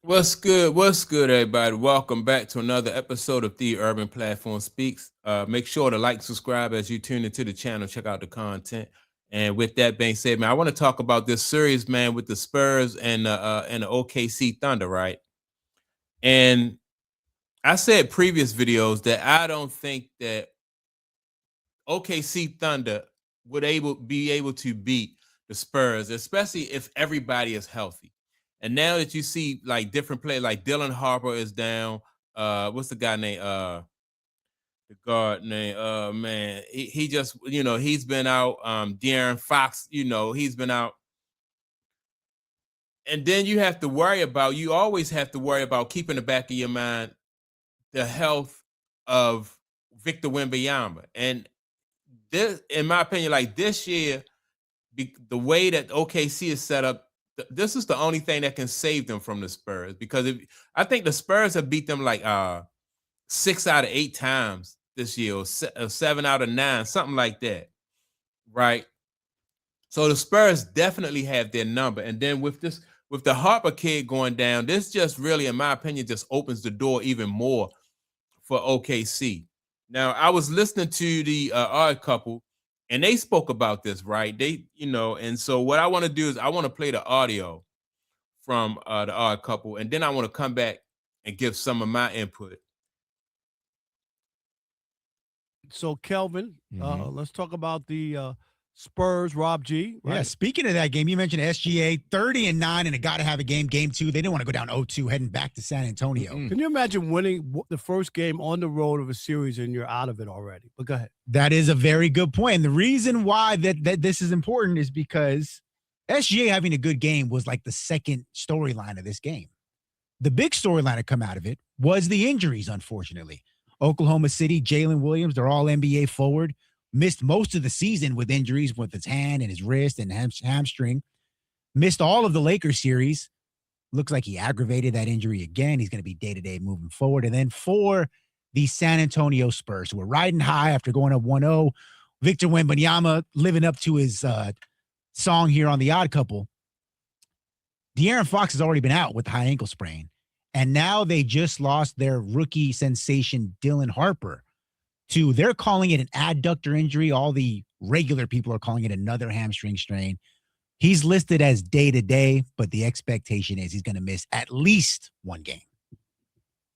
What's good? What's good, everybody? Welcome back to another episode of The Urban Platform Speaks. Make sure to like, subscribe as you tune into the channel, check out the content. And with that being said, man, I want to talk about this series, man, with the Spurs and the OKC Thunder, right? And I said previous videos that I don't think that OKC Thunder would be able to beat the Spurs, especially if everybody is healthy. And now that you see like different players, like Dylan Harper is down. What's the guy name? The guard name. Man, he just he's been out. De'Aaron Fox, he's been out. And then you always have to worry about keeping the back of your mind the health of Victor Wembanyama. And this, in my opinion, like this year, the way that OKC is set up, this is the only thing that can save them from the Spurs. Because I think the Spurs have beat them like 6 out of 8 times this year, or 7 out of 9, something like that, right? So the Spurs definitely have their number. And then with the Harper kid going down, this just really, in my opinion, just opens the door even more for OKC. Now, I was listening to the Odd Couple, and they spoke about this, right? And so what I want to do is I want to play the audio from the Odd Couple, and then I want to come back and give some of my input. So, Kelvin, let's talk about the Spurs, Rob G. Right? Yeah, speaking of that game, you mentioned SGA 30-9 and it got to have a game 2. They didn't want to go down 0-2 heading back to San Antonio. Can you imagine winning the first game on the road of a series and you're out of it already? But go ahead. That is a very good point. And the reason why that this is important is because SGA having a good game was like the second storyline of this game. The big storyline to come out of it was the injuries, unfortunately. Oklahoma City, Jalen Williams, they're all NBA forward. Missed most of the season with injuries with his hand and his wrist and hamstring. Missed all of the Lakers series. Looks like he aggravated that injury again. He's going to be day-to-day moving forward. And then for the San Antonio Spurs, who were riding high after going up 1-0, Victor Wembanyama living up to his song here on The Odd Couple. De'Aaron Fox has already been out with the high ankle sprain. And now they just lost their rookie sensation, Dylan Harper, they're calling it an adductor injury. All the regular people are calling it another hamstring strain. He's listed as day-to-day, but the expectation is he's going to miss at least one game.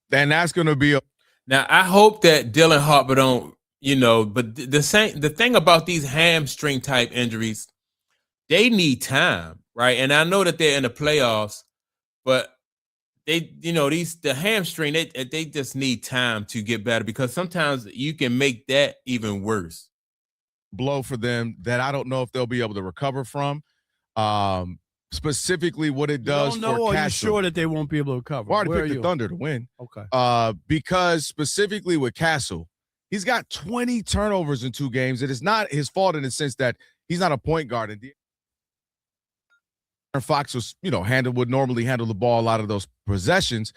Then that's going to be Now, I hope that Dylan Harper don't, but the thing about these hamstring type injuries, they need time, right? And I know that they're in the playoffs, but the hamstring, they just need time to get better, because sometimes you can make that even worse. Blow for them that I don't know if they'll be able to recover from. Specifically what it does for Castle. Are you sure that they won't be able to recover? Well, I already picked the Thunder to win. Okay. Because specifically with Castle, he's got 20 turnovers in 2 games. It is not his fault in the sense that he's not a point guard. And Fox was, would normally handle the ball a lot of those possessions.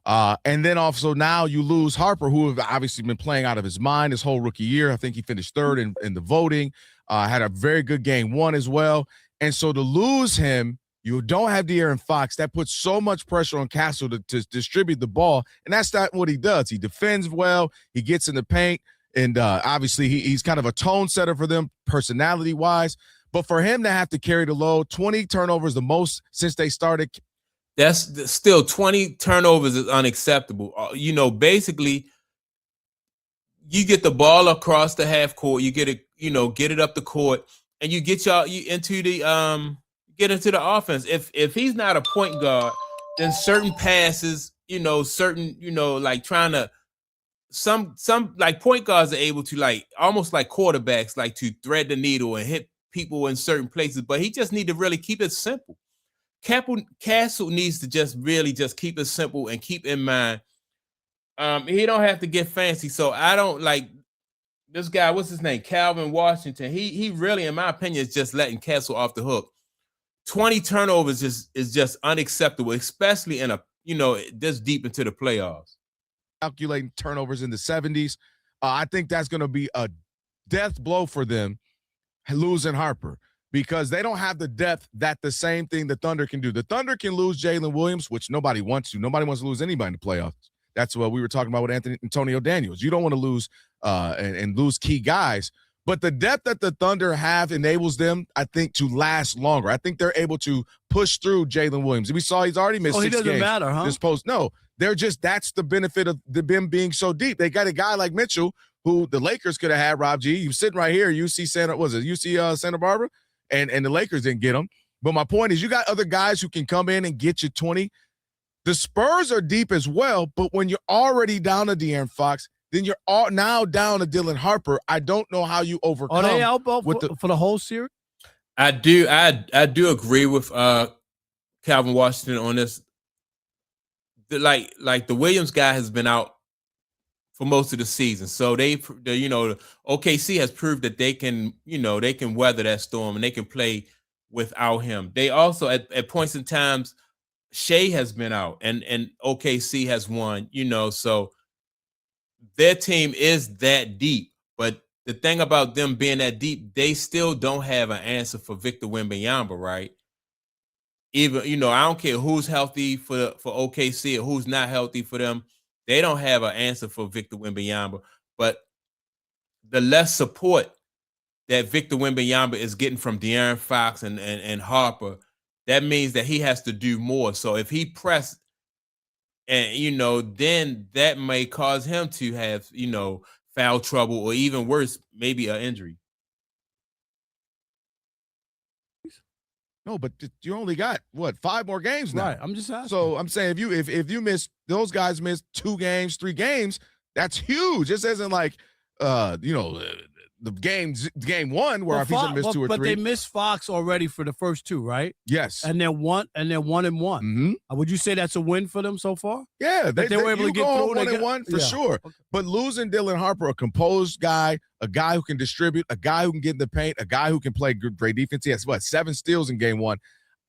And then also now you lose Harper, who have obviously been playing out of his mind his whole rookie year. I think he finished 3rd in the voting, had a very good game 1 as well. And so to lose him, you don't have De'Aaron Fox. That puts so much pressure on Castle to distribute the ball. And that's not what he does. He defends well. He gets in the paint. And obviously he's kind of a tone setter for them personality-wise. But for him to have to carry the load, 20 turnovers, the most since they started. That's still 20 turnovers is unacceptable. Basically, you get the ball across the half court, you get it, get it up the court, and you get into the offense. If he's not a point guard, then certain passes, like trying to some like point guards are able to, like almost like quarterbacks, like to thread the needle and hit people in certain places, but he just need to really keep it simple. Castle needs to just really just keep it simple and keep in mind he don't have to get fancy. So I don't like this guy, what's his name, Calvin Washington. He really, in my opinion, is just letting Castle off the hook. 20 turnovers is just unacceptable, especially in this deep into the playoffs. Calculating turnovers in the 70s. I think that's going to be a death blow for them, losing Harper, because they don't have the depth that the same thing the Thunder can do. The Thunder can lose Jalen Williams, which nobody wants to. Nobody wants to lose anybody in the playoffs. That's what we were talking about with Antonio Daniels. You don't want to lose and lose key guys. But the depth that the Thunder have enables them, I think, to last longer. I think they're able to push through Jalen Williams. We saw he's already missed 6 games. He doesn't matter, huh? No, that's the benefit of them being so deep. They got a guy like Mitchell, who the Lakers could have had, Rob G. You sitting right here, UC Santa Barbara, and the Lakers didn't get him. But my point is, you got other guys who can come in and get you 20. The Spurs are deep as well, but when you're already down to De'Aaron Fox, then you're all now down to Dylan Harper. I don't know how you overcome. Are they out for the whole series? I do agree with Calvin Washington on this. Like the Williams guy has been out for most of the season, so the OKC has proved that they can weather that storm and they can play without him. They also at points in times, Shea has been out and OKC has won. So their team is that deep, but the thing about them being that deep, they still don't have an answer for Victor Wembanyama, right? Even, I don't care who's healthy for OKC or who's not healthy for them. They don't have an answer for Victor Wembanyama. But the less support that Victor Wembanyama is getting from De'Aaron Fox and Harper, that means that he has to do more. So if he pressed, and then that may cause him to have foul trouble or even worse, maybe an injury. No, but you only got 5 more games now. Right. I'm just asking. So I'm saying if you miss, those guys miss 2 games, 3 games, that's huge. This isn't like the game 1 where if he's gonna miss 2 or 3. But they missed Fox already for the first 2, right? Yes. And they're 1-1. Mm-hmm. Would you say that's a win for them so far? Yeah, they were able to get through 1-1 for sure. Okay. But losing Dylan Harper, a composed guy, a guy who can distribute, a guy who can get in the paint, a guy who can play great defense. He has 7 steals in game 1.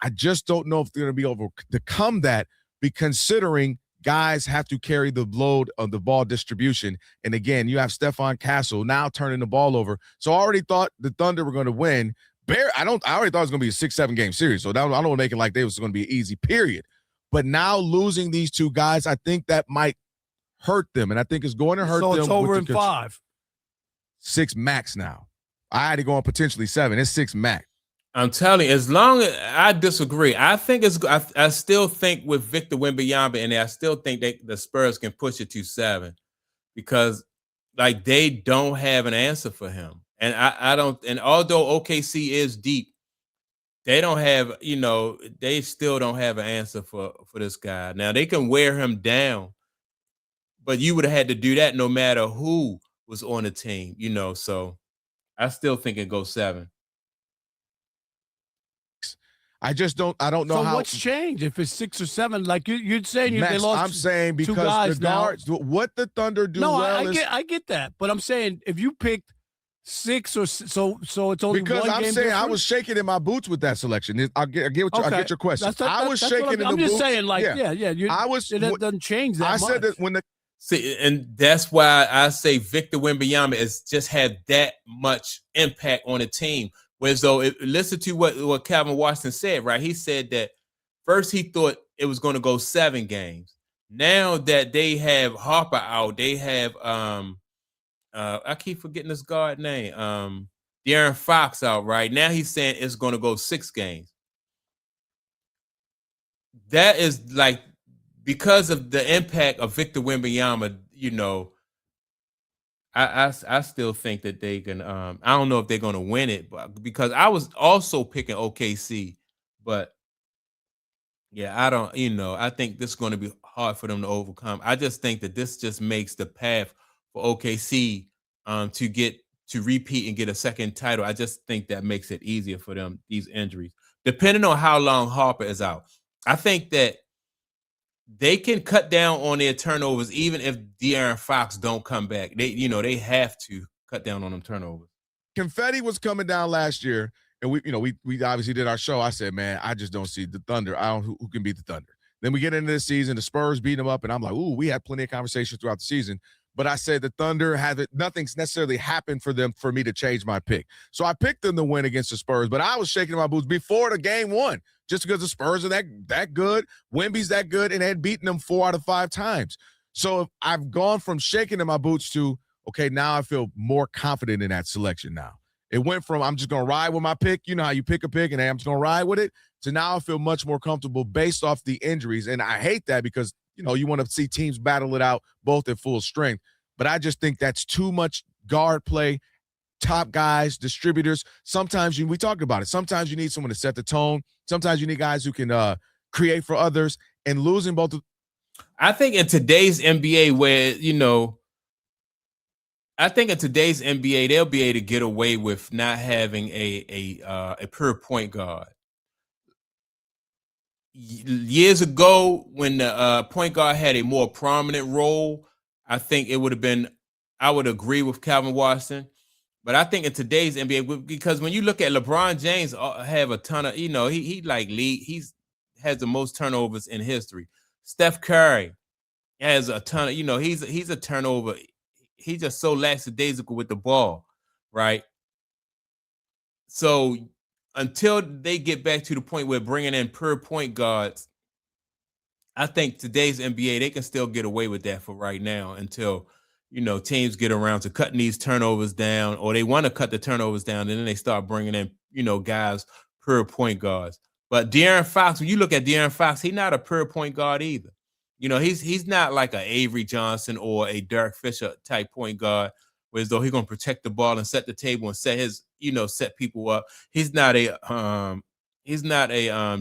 I just don't know if they're going to be able to overcome that, considering guys have to carry the load of the ball distribution. And again, you have Stephon Castle now turning the ball over. So I already thought the Thunder were going to win. I already thought it was going to be a 6-7 game series. So I don't make it like they was going to be an easy period. But now losing these 2 guys, I think that might hurt them. And I think it's going to hurt them. So it's over in 5. 6 max now. I had to go on potentially 7. It's 6 max. I'm telling you, as long as I disagree, I still think with Victor Wembanyama in there, I still think the Spurs can push it to 7 because they don't have an answer for him. And I don't, and although OKC is deep, they don't have, they still don't have an answer for this guy. Now they can wear him down, but you would have had to do that no matter who was on the team, so I still think it goes 7. I don't know how. So what's changed if it's 6 or 7? Like you're saying, Max, they lost. I'm saying because 2 guys the guards, what the Thunder do I get that, but I'm saying if you picked 6 or so it's only because 1 I'm game saying difference? I was shaking in my boots with that selection. I get your question. I was shaking in the boots. I'm just saying, it doesn't change that much. I said that when see, and that's why I say Victor Wembanyama has just had that much impact on the team. Whereas though, listen to what Calvin Washington said, right? He said that first he thought it was going to go 7 games. Now that they have Harper out, they have I keep forgetting this guard name, De'Aaron Fox out, right? Now he's saying it's going to go 6 games. That is because of the impact of Victor Wembanyama, I still think that they can. I don't know if they're going to win it, but because I was also picking OKC, but yeah, I don't. I think this is going to be hard for them to overcome. I just think that this just makes the path for OKC to repeat and get a second title. I just think that makes it easier for them. These injuries, depending on how long Harper is out, I think that they can cut down on their turnovers even if De'Aaron Fox don't come back. They have to cut down on them turnovers. Confetti was coming down last year, and we obviously did our show. I said, man, I just don't see the Thunder. I don't who can beat the Thunder. Then we get into this season, the Spurs beat them up, and I'm like, ooh, we had plenty of conversations throughout the season. but I said the Thunder nothing's necessarily happened for them for me to change my pick. So I picked them to win against the Spurs, but I was shaking my boots before the game one, just because the Spurs are that good, Wemby's that good, and had beaten them 4 out of 5 times. So I've gone from shaking in my boots to, okay, now I feel more confident in that selection now. It went from I'm just going to ride with my pick, you know how you pick a pick and I'm just going to ride with it, to now I feel much more comfortable based off the injuries. And I hate that because, you know, you want to see teams battle it out both at full strength. But I just think that's too much guard play, top guys, distributors. Sometimes we talked about it. Sometimes you need someone to set the tone. Sometimes you need guys who can create for others, and losing both. I think in today's NBA where, you know, I think in today's NBA, they'll be able to get away with not having a pure point guard. Years ago, when the point guard had a more prominent role, I think it would have been, I would agree with Calvin Washington. But I think in today's NBA, because when you look at LeBron James, have a ton of, you know, he's has the most turnovers in history. Steph Curry has a ton of, you know, he's a turnover. He's just so lackadaisical with the ball, right? So until they get back to the point where bringing in pure point guards, I think today's NBA, they can still get away with that for right now until, you know, teams get around to cutting these turnovers down, or they want to cut the turnovers down, and then they start bringing in, you know, guys, pure point guards. But De'Aaron Fox, when you look at De'Aaron Fox, he's not a pure point guard either. You know, he's not like a Avery Johnson or a Derek Fisher type point guard, where as though he's gonna protect the ball and set the table and set his, you know, set people up. He's not a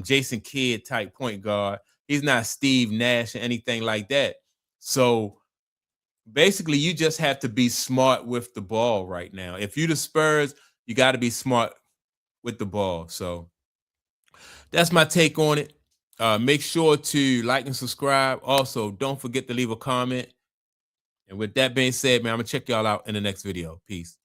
Jason Kidd type point guard. He's not Steve Nash or anything like that. So basically, you just have to be smart with the ball right now. If you're the Spurs, you got to be smart with the ball. So that's my take on it. Make sure to like and subscribe. Also, don't forget to leave a comment. And with that being said, man, I'm going to check y'all out in the next video. Peace.